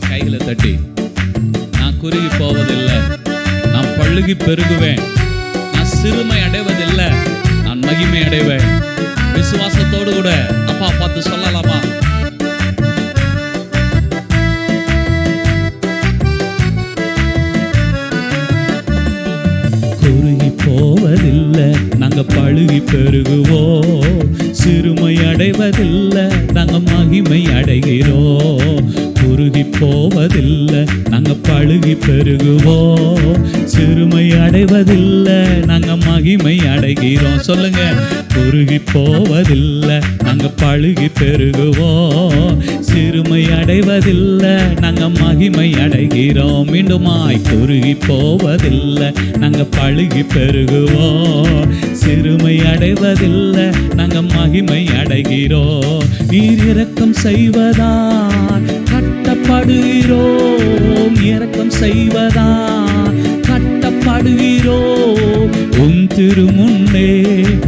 கைகளை தட்டி, நான் குறுகி போவதில்லை, நான் பழுகி பெருகுவேன், நான் சிறுமை அடைவதில்லை, நான் மகிமை அடைவேன். விசுவாசத்தோடு கூட அப்பா பார்த்து சொல்லலாமா? குறுகி போவதில்லை, நாங்க பழுகி பெருகுவோம், சிறுமை அடைவதில்லை, நாங்க மகிமை அடைகிறோம். குறுகி போவதில்லை, நாங்க பழுகி பெருகுவோம், சிறுமை அடைவதில்லை, நாங்க மகிமை அடைகிறோம். சொல்லுங்க, குறுகி போவதில்லை, நாங்க பழுகி பெருகுவோம், சிறுமை அடைவதில்லை, நாங்க மகிமை அடைகிறோம். மீண்டுமாய், குறுகி போவதில்லை, நாங்க பழுகி பெருகுவோம், சிறுமை அடைவதில்லை, நாங்க மகிமை அடைகிறோம். நீர் இரக்கம் செய்வதால் கட்டப்படுகிறோம், இரக்கம் செய்வதால் கட்டப்படுகிறோம், உம் திருமுன்னே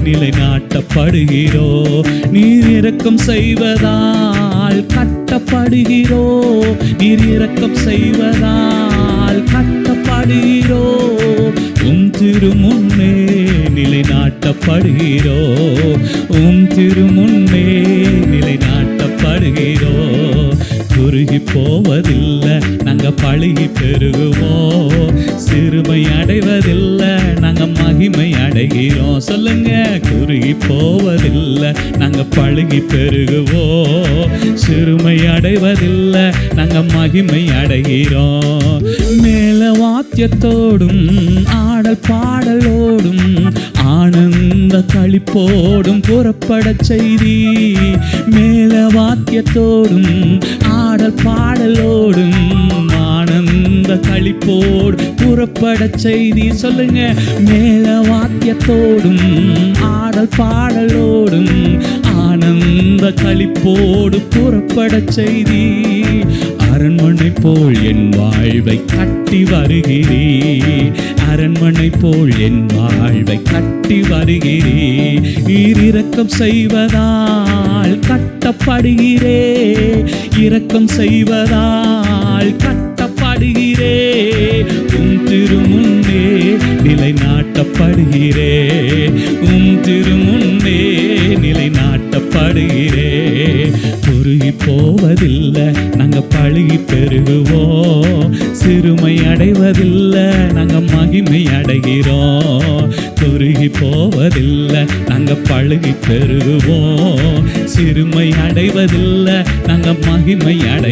நிலைநாட்டப்படுகிறோம். நீர் இரக்கம் செய்வதால் கட்டப்படுகிறோம், நீர் இரக்கம் செய்வதால் கட்டப்படுகிறோம், உம் திருமுன்னே நிலைநாட்டப்படுகிறோம், உம் திருமுன்னே நிலைநாட்டப்படுகிறோம். குறுகி போவதில்லை, நாங்க பழுகி பெருகுவோம், சிறுமை அடைவதில்லை, நாங்க மகிமை அடைகிறோம். சொல்லுங்க, குறுகி போவதில்லை, நாங்க பழுகி பெருகுவோம், சிறுமை அடைவதில்லை, நாங்க மகிமை அடைகிறோம். மேல வாத்தியத்தோடும் ஆடல் பாடலோடும் ஆனந்த களிப்போடும் புறப்பட செய்தி. மேல வாத்தியத்தோடும் ஆடல் பாடலோடும் ஆனந்த களிப்போடு புறப்பட செய்தி. சொல்லுங்க, மேல வாத்தியத்தோடும் ஆடல் பாடலோடும் ஆனந்த களிப்போடு புறப்பட செய்தி. அரண்மனை போல் என் வாழ்வை கட்டி வருகிறீ, அரண்மனை போல் என் வாழ்வை கட்டி வருகிறீ. நீர் இரக்கம் செய்வதால் கட்டப்படுகிறே, இரக்கம் செய்வதால் கட்டப்படுகிறே, உம் திருமுன்னே நிலைநாட்டப்படுகிறே, உம் திருமுன்னே நிலைநாட்டப்படுகிறே. குறுகி போவதில்லை, நாங்க பழுகி பெருகுவோம், சிறுமை அடைவதில்லை, நாங்க மகிமை அடைகிறோம். குறுகி போவதில்லை, நாங்க பழுகி பெருகுவோம், சிறுமை அடைவதில்லை, நாங்க மகிமை அடை